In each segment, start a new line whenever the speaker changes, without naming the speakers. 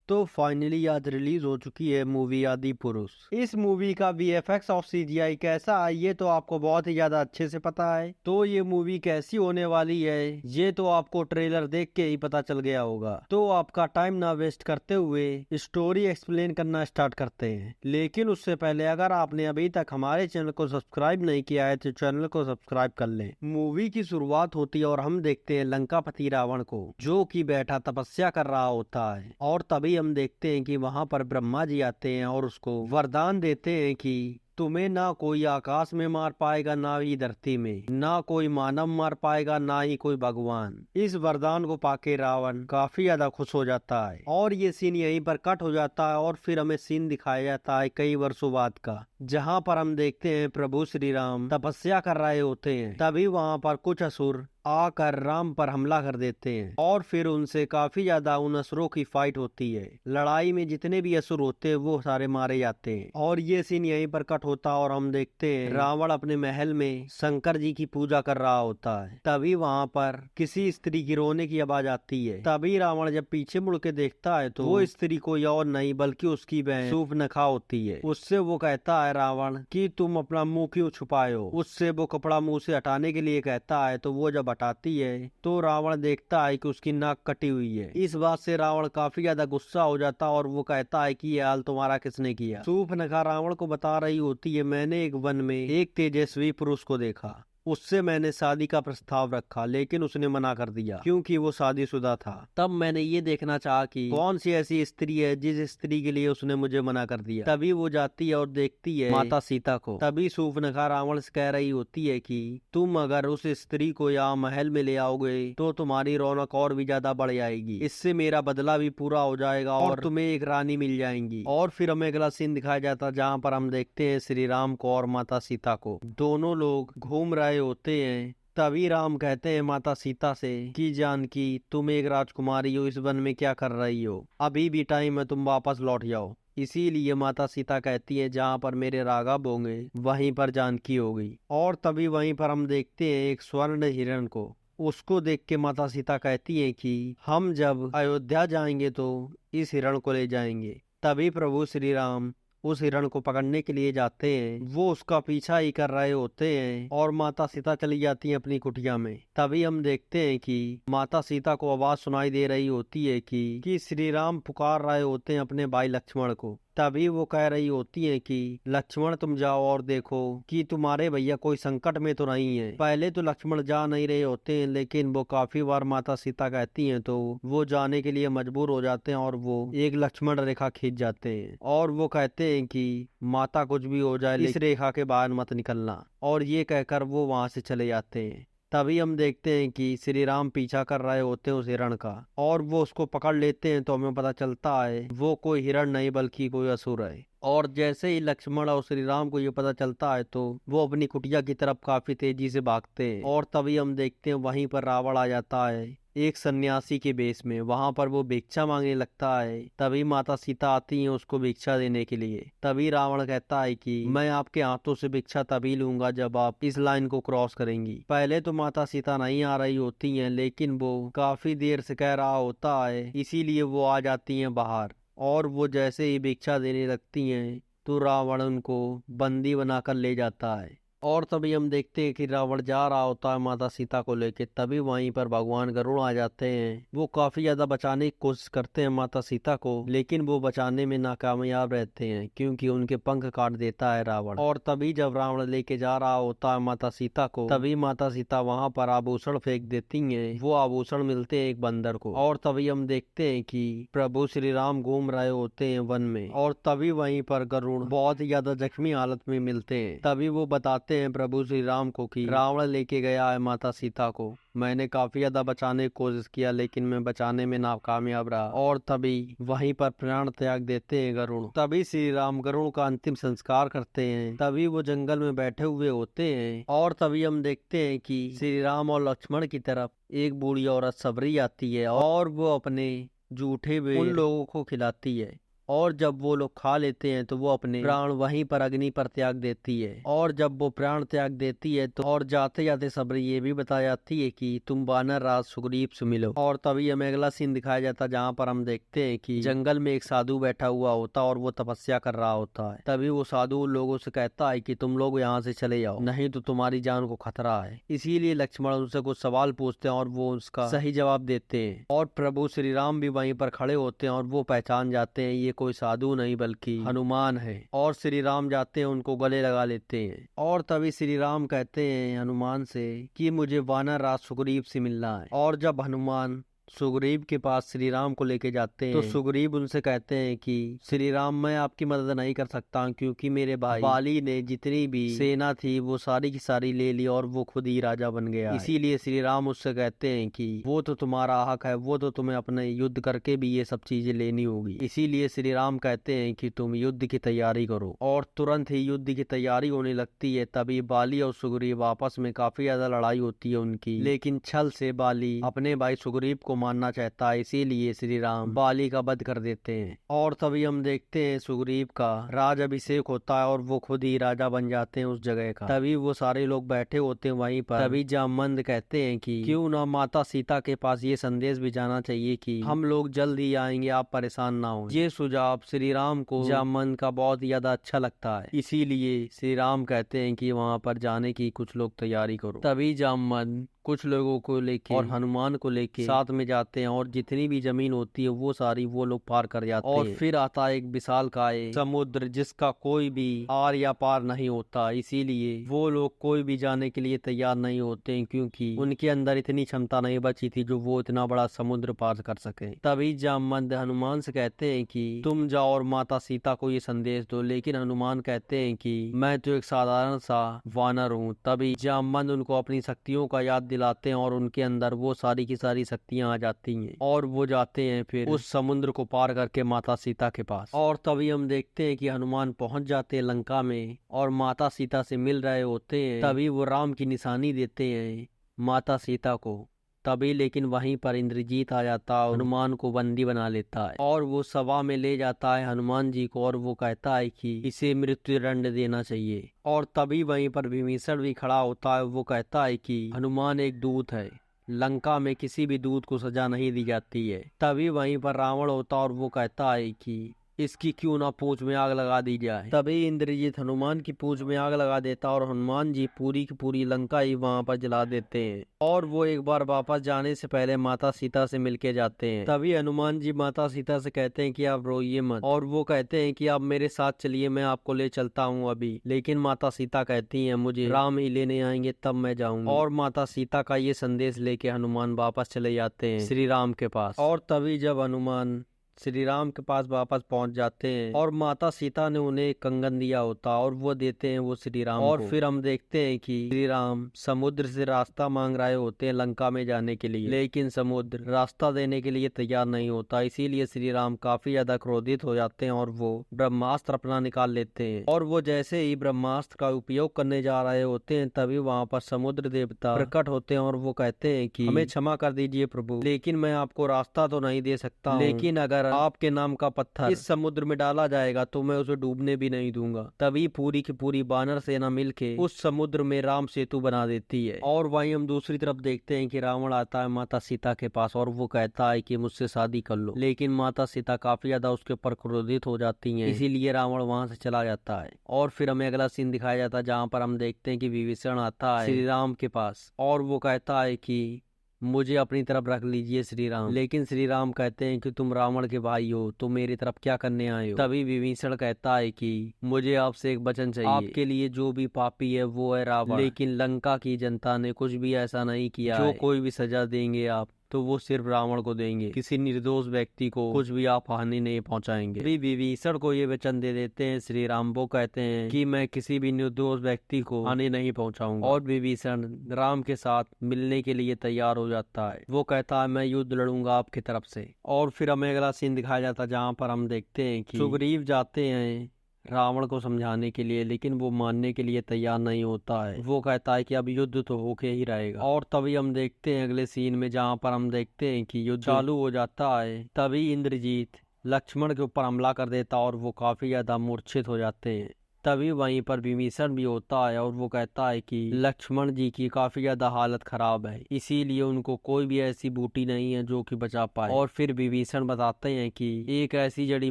तो फाइनली आज रिलीज हो चुकी है मूवी आदि पुरुष। इस मूवी का वीएफएक्स और सीजीआई कैसा है ये तो आपको बहुत ही ज्यादा अच्छे से पता है। तो ये मूवी कैसी होने वाली है ये तो आपको ट्रेलर देख के ही पता चल गया होगा। तो आपका टाइम ना वेस्ट करते हुए स्टोरी एक्सप्लेन करना स्टार्ट करते हैं। लेकिन उससे पहले अगर आपने अभी तक हमारे चैनल को सब्सक्राइब नहीं किया है तो चैनल को सब्सक्राइब कर लें। मूवी की शुरुआत होती है और हम देखते हैं लंकापति रावण को, जो कि बैठा तपस्या कर रहा होता है। और तभी हम देखते हैं कि वहां पर ब्रह्मा जी आते हैं और उसको वरदान देते हैं कि तुम्हें ना कोई आकाश में मार पाएगा, ना ही धरती में, ना कोई मानव मार पाएगा, ना ही कोई भगवान। इस वरदान को पाके रावण काफी ज्यादा खुश हो जाता है और ये सीन यहीं पर कट हो जाता है। और फिर हमें सीन दिखाया जाता है कई वर्षों बाद का, जहाँ पर हम देखते हैं प्रभु श्री राम तपस्या कर रहे होते हैं। तभी वहाँ पर कुछ असुर आकर राम पर हमला कर देते हैं और फिर उनसे काफी ज्यादा उन असुरों की फाइट होती है। लड़ाई में जितने भी असुर होते हैं वो सारे मारे जाते हैं और ये सीन यहीं पर कट होता और हम देखते हैं रावण अपने महल में शंकर जी की पूजा कर रहा होता है। तभी वहाँ पर किसी स्त्री की रोने की आवाज आती है। तभी रावण जब पीछे मुड़ के देखता है तो वो स्त्री कोई और नहीं बल्कि उसकी बहन शूर्पणखा होती है। उससे वो कहता है रावण कि तुम अपना मुंह क्यों छुपाए हो। उससे वो कपड़ा मुंह से हटाने के लिए कहता है तो वो जब हटाती है तो रावण देखता है कि उसकी नाक कटी हुई है। इस बात से रावण काफी ज्यादा गुस्सा हो जाता और वो कहता है कि ये हाल तुम्हारा किसने किया। शूर्पणखा रावण को बता रही होती है मैंने एक वन में एक तेजस्वी पुरुष को देखा, उससे मैंने शादी का प्रस्ताव रखा लेकिन उसने मना कर दिया क्योंकि वो शादीशुदा था। तब मैंने ये देखना चाहा कि कौन सी ऐसी स्त्री है जिस स्त्री के लिए उसने मुझे मना कर दिया। तभी वो जाती है और देखती है माता सीता को। तभी शूर्पणखा रावण से कह रही होती है कि तुम अगर उस स्त्री को यहाँ महल में ले आओगे तो तुम्हारी रौनक और भी ज्यादा बढ़ जाएगी, इससे मेरा बदला भी पूरा हो जाएगा और तुम्हें एक रानी मिल जाएंगी। और फिर हमें अगला सीन दिखाया जाता जहाँ पर हम देखते हैं श्री राम को और माता सीता को, दोनों लोग घूम रहे होते हैं। तभी राम कहते हैं माता सीता से कि जानकी तुम एक राजकुमारी हो, इस वन में क्या कर रही हो, अभी भी टाइम है, तुम वापस लौट जाओ। इसीलिए माता सीता कहती है जहाँ पर मेरे राघव होंगे वहीं पर जानकी होगी। और तभी वहीं पर हम देखते हैं एक स्वर्ण हिरण को। उसको देख के माता सीता कहती है कि हम जब अयोध्या जाएंगे तो इस हिरण को ले जाएंगे। तभी प्रभु श्री राम उस हिरण को पकड़ने के लिए जाते हैं। वो उसका पीछा ही कर रहे होते हैं और माता सीता चली जाती है अपनी कुटिया में। तभी हम देखते हैं कि माता सीता को आवाज सुनाई दे रही होती है कि श्री राम पुकार रहे होते हैं अपने भाई लक्ष्मण को। तभी वो कह रही होती है कि लक्ष्मण तुम जाओ और देखो कि तुम्हारे भैया कोई संकट में तो नहीं है। पहले तो लक्ष्मण जा नहीं रहे होते हैं लेकिन वो काफी बार माता सीता कहती हैं तो वो जाने के लिए मजबूर हो जाते हैं और वो एक लक्ष्मण रेखा खींच जाते हैं और वो कहते हैं कि माता कुछ भी हो जाए इस रेखा के बाहर मत निकलना, और ये कहकर वो वहां से चले जाते हैं। तभी हम देखते हैं कि श्री राम पीछा कर रहे होते हैं उस हिरण का और वो उसको पकड़ लेते हैं तो हमें पता चलता है वो कोई हिरण नहीं बल्कि कोई असुर है। और जैसे ही लक्ष्मण और श्री राम को ये पता चलता है तो वो अपनी कुटिया की तरफ काफी तेजी से भागते हैं। और तभी हम देखते हैं वहीं पर रावण आ जाता है एक सन्यासी के बेस में। वहां पर वो भिक्षा मांगने लगता है। तभी माता सीता आती है उसको भिक्षा देने के लिए। तभी रावण कहता है कि मैं आपके हाथों से भिक्षा तभी लूंगा जब आप इस लाइन को क्रॉस करेंगी। पहले तो माता सीता नहीं आ रही होती हैं लेकिन वो काफी देर से कह रहा होता है इसीलिए वो आ जाती हैं बाहर। और वो जैसे ही भिक्षा देने लगती हैं तो रावण उनको बंदी बनाकर ले जाता है। और तभी हम देखते हैं कि रावण जा रहा होता है माता सीता को लेके। तभी वहीं पर भगवान गरुड़ आ जाते हैं। वो काफी ज्यादा बचाने की कोशिश करते हैं माता सीता को लेकिन वो बचाने में नाकामयाब रहते हैं क्योंकि उनके पंख काट देता है रावण। और तभी जब रावण लेके जा रहा होता है माता सीता को तभी माता सीता वहां पर आभूषण फेंक देती है। वो आभूषण मिलते हैं एक बंदर को। और तभी हम देखते हैं कि प्रभु श्री राम घूम रहे होते हैं वन में और तभी वहीं पर गरुड़ बहुत ही ज्यादा जख्मी हालत में मिलते हैं। तभी वो बताते हैं प्रभु श्री राम को कि रावण लेके गया है माता सीता को, मैंने काफी ज्यादा बचाने की कोशिश किया लेकिन मैं बचाने में नाकामयाब रहा। और तभी वहीं पर प्राण त्याग देते हैं गरुड़। तभी श्री राम गरुड़ का अंतिम संस्कार करते हैं। तभी वो जंगल में बैठे हुए होते हैं और तभी हम देखते हैं कि श्री राम और लक्ष्मण की तरफ एक बूढ़ी औरत सबरी आती है और वो अपने जूठे बेर उन लोगों को खिलाती है। और जब वो लोग खा लेते हैं तो वो अपने प्राण वहीं पर अग्नि पर त्याग देती है। और जब वो प्राण त्याग देती है तो और जाते जाते सबरी ये भी बताया जाती है कि तुम वानर राज सुग्रीव से मिलो। और तभी हमें अगला सीन दिखाया जाता है जहाँ पर हम देखते हैं कि जंगल में एक साधु बैठा हुआ होता और वो तपस्या कर रहा होता है। तभी वो साधु उन लोगों से कहता है कि तुम लोग यहाँ से चले जाओ, नहीं तो तुम्हारी जान को खतरा है। इसीलिए लक्ष्मण उनसे कुछ सवाल पूछते हैं और वो उसका सही जवाब देते हैं। और प्रभु श्री राम भी वहीं पर खड़े होते हैं और वो पहचान जाते हैं ये कोई साधु नहीं बल्कि हनुमान है। और श्री राम जाते हैं उनको गले लगा लेते हैं। और तभी श्री राम कहते हैं हनुमान से कि मुझे वानर राज सुग्रीव से मिलना है। और जब हनुमान सुग्रीव के पास श्री राम को लेके जाते हैं तो सुग्रीव उनसे कहते हैं कि श्री राम मैं आपकी मदद नहीं कर सकता क्योंकि मेरे भाई बाली ने जितनी भी सेना थी वो सारी की सारी ले ली और वो खुद ही राजा बन गया। इसीलिए श्री राम उससे कहते हैं कि वो तो तुम्हारा हक है, वो तो तुम्हें अपने युद्ध करके भी ये सब चीजें लेनी होगी। इसीलिए श्री राम कहते हैं कि तुम युद्ध की तैयारी करो। और तुरंत ही युद्ध की तैयारी होने लगती है। तभी बाली और सुग्रीव आपस में काफी ज्यादा लड़ाई होती है उनकी, लेकिन छल से बाली अपने भाई सुग्रीव को मारना चाहता है। इसीलिए श्री राम बाली का वध कर देते हैं। और तभी हम देखते हैं सुग्रीव का राज अभिषेक होता है और वो खुद ही राजा बन जाते हैं उस जगह का। तभी वो सारे लोग बैठे होते हैं वहीं पर। तभी जामवंत कहते हैं कि क्यों ना माता सीता के पास ये संदेश भी जाना चाहिए कि हम लोग जल्द ही आएंगे, आप परेशान ना हो। ये सुझाव श्री राम को जामवंत का बहुत ही ज्यादा अच्छा लगता है। इसीलिए श्री राम कहते हैं कि वहाँ पर जाने की कुछ लोग तैयारी करो। तभी जामवंत कुछ लोगों को लेके और हनुमान को लेके साथ में जाते हैं और जितनी भी जमीन होती है वो सारी वो लोग पार कर जाते हैं। और फिर आता है एक विशालकाय समुद्र जिसका कोई भी आर या पार नहीं होता। इसीलिए वो लोग कोई भी जाने के लिए तैयार नहीं होते क्योंकि उनके अंदर इतनी क्षमता नहीं बची थी जो वो इतना बड़ा समुद्र पार कर सके। तभी जामवंत हनुमान से कहते हैं कि तुम जाओ और माता सीता को ये संदेश दो। लेकिन हनुमान कहते हैं कि मैं तो एक साधारण सा वानर हूँ। तभी जामवंत उनको अपनी शक्तियों का याद दिलाते हैं और उनके अंदर वो सारी की सारी शक्तियां आ जाती हैं और वो जाते हैं फिर उस समुद्र को पार करके माता सीता के पास। और तभी हम देखते हैं कि हनुमान पहुंच जाते हैं लंका में और माता सीता से मिल रहे होते हैं। तभी वो राम की निशानी देते हैं माता सीता को। तभी लेकिन वहीं पर इंद्रजीत आ जाता है, हनुमान को बंदी बना लेता है और वो सभा में ले जाता है हनुमान जी को और वो कहता है कि इसे मृत्यु दंड देना चाहिए। और तभी वहीं पर विभीषण भी खड़ा होता है। वो कहता है कि हनुमान एक दूत है, लंका में किसी भी दूत को सजा नहीं दी जाती है। तभी वहीं पर रावण होता और वो कहता है कि इसकी क्यों ना पूंछ में आग लगा दी जाए। तभी इंद्रजीत हनुमान की पूंछ में आग लगा देता और हनुमान जी पूरी की पूरी लंका ही वहां पर जला देते हैं। और वो एक बार वापस जाने से पहले माता सीता से मिलके जाते हैं। तभी हनुमान जी माता सीता से कहते हैं कि आप रोइए मत। और वो कहते हैं कि आप मेरे साथ चलिए, मैं आपको ले चलता हूँ अभी। लेकिन माता सीता कहती हैं मुझे राम ही लेने आएंगे तब मैं जाऊंगी। और माता सीता का ये संदेश लेके हनुमान वापस चले जाते हैं श्री राम के पास। और तभी जब हनुमान श्री राम के पास वापस पहुंच जाते हैं और माता सीता ने उन्हें एक कंगन दिया होता और वो देते हैं वो श्री राम और फिर हम देखते हैं कि श्री राम समुद्र से रास्ता मांग रहे होते हैं लंका में जाने के लिए, लेकिन समुद्र रास्ता देने के लिए तैयार नहीं होता। इसीलिए श्री राम काफी ज्यादा क्रोधित हो जाते हैं और वो ब्रह्मास्त्र अपना निकाल लेते हैं। और वो जैसे ही ब्रह्मास्त्र का उपयोग करने जा रहे होते हैं तभी वहाँ पर समुद्र देवता प्रकट होते हैं और वो कहते हैं कि हमें क्षमा कर दीजिए प्रभु, लेकिन मैं आपको रास्ता तो नहीं दे सकता, लेकिन अगर आपके नाम का पत्थर इस समुद्र में डाला जाएगा तो मैं उसे डूबने भी नहीं दूंगा। तभी पूरी की पूरी वानर सेना मिलके उस समुद्र में राम सेतु बना देती है। और वहीं हम दूसरी तरफ देखते हैं कि रावण आता है माता सीता के पास और वो कहता है कि मुझसे शादी कर लो। लेकिन माता सीता काफी ज्यादा उसके ऊपर क्रोधित हो जाती हैं, इसीलिए रावण वहां से चला जाता है। और फिर हमें अगला सीन दिखाया जाता है जहाँ पर हम देखते हैं कि विभीषण आता है श्री राम के पास और वो कहता है कि मुझे अपनी तरफ रख लीजिए श्री राम। लेकिन श्री राम कहते हैं कि तुम रावण के भाई हो तो मेरी तरफ क्या करने आए हो। तभी विभीषण कहता है कि मुझे आपसे एक वचन चाहिए, आपके लिए जो भी पापी है वो है रावण, लेकिन लंका की जनता ने कुछ भी ऐसा नहीं किया जो कोई भी सजा देंगे आप तो वो सिर्फ रावण को देंगे, किसी निर्दोष व्यक्ति को कुछ भी आप हानि नहीं पहुंचाएंगे। विभीषण को ये वचन दे देते हैं श्री राम। वो कहते हैं कि मैं किसी भी निर्दोष व्यक्ति को हानि नहीं पहुंचाऊंगा। और विभीषण राम के साथ मिलने के लिए तैयार हो जाता है। वो कहता है मैं युद्ध लड़ूंगा आपकी तरफ से। और फिर हमें अगला सीन दिखाया जाता है जहाँ पर हम देखते हैं कि सुग्रीव जाते हैं रावण को समझाने के लिए, लेकिन वो मानने के लिए तैयार नहीं होता है। वो कहता है कि अब युद्ध तो होके ही रहेगा। और तभी हम देखते हैं अगले सीन में जहाँ पर हम देखते हैं कि युद्ध चालू हो जाता है। तभी इंद्रजीत लक्ष्मण के ऊपर हमला कर देता और वो काफी ज्यादा मूर्छित हो जाते हैं। तभी वहीं पर विभीषण भी होता है और वो कहता है कि लक्ष्मण जी की काफी ज्यादा हालत खराब है, इसीलिए उनको कोई भी ऐसी बूटी नहीं है जो कि बचा पाए। और फिर विभीषण बताते हैं कि एक ऐसी जड़ी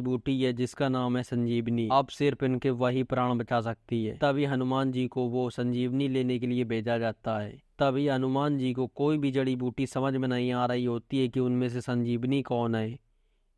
बूटी है जिसका नाम है संजीवनी, अब सिर्फ इनके वही प्राण बचा सकती है। तभी हनुमान जी को वो संजीवनी लेने के लिए भेजा जाता है। तभी हनुमान जी को कोई भी जड़ी बूटी समझ में नहीं आ रही होती है कि उनमें से संजीवनी कौन है,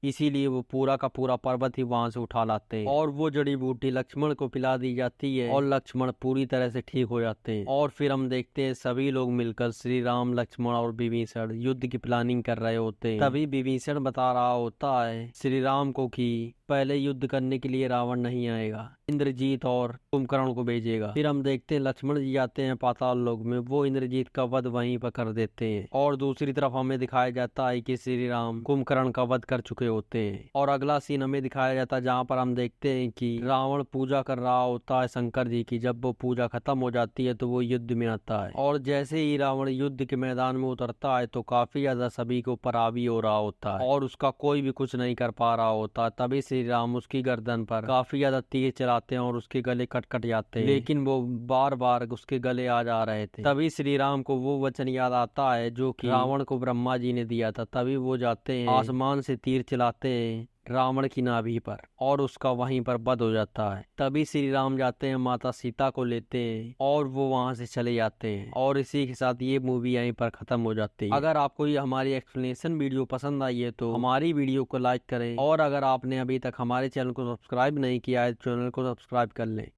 इसीलिए वो पूरा का पूरा पर्वत ही वहां से उठा लाते हैं और वो जड़ी बूटी लक्ष्मण को पिला दी जाती है और लक्ष्मण पूरी तरह से ठीक हो जाते हैं। और फिर हम देखते हैं सभी लोग मिलकर श्री राम, लक्ष्मण और विभीषण युद्ध की प्लानिंग कर रहे होते हैं। तभी विभीषण बता रहा होता है श्री राम को कि पहले युद्ध करने के लिए रावण नहीं आएगा, इंद्रजीत और कुंभकर्ण को भेजेगा। फिर हम देखते हैं लक्ष्मण जी जाते हैं पाताल लोक में, वो इंद्रजीत का वध वहीं पर कर देते हैं। और दूसरी तरफ हमें दिखाया जाता है कि श्री राम कुंभकर्ण का वध कर चुके होते हैं। और अगला सीन हमें दिखाया जाता है जहाँ पर हम देखते हैं कि रावण पूजा कर रहा होता है शंकर जी की। जब वो पूजा खत्म हो जाती है तो वो युद्ध में आता है और जैसे ही रावण युद्ध के मैदान में उतरता है तो काफी ज्यादा सभी के ऊपर हावी हो रहा होता है और उसका कोई भी कुछ नहीं कर पा रहा होता। तभी श्री राम उसकी गर्दन पर काफी ज्यादा तीर चलाते हैं और उसके गले कट जाते हैं, लेकिन वो बार बार उसके गले आ जा रहे थे। तभी श्री राम को वो वचन याद आता है जो कि रावण को ब्रह्मा जी ने दिया था। तभी वो जाते हैं आसमान से तीर चलाते हैं रावण की नाभि पर और उसका वहीं पर वध हो जाता है। तभी श्री राम जाते हैं माता सीता को लेते हैं और वो वहां से चले जाते हैं और इसी के साथ ये मूवी यहीं पर खत्म हो जाती है। अगर आपको ये हमारी एक्सप्लेनेशन वीडियो पसंद आई है तो हमारी वीडियो को लाइक करें और अगर आपने अभी तक हमारे चैनल को सब्सक्राइब नहीं किया है तो चैनल को सब्सक्राइब कर लें।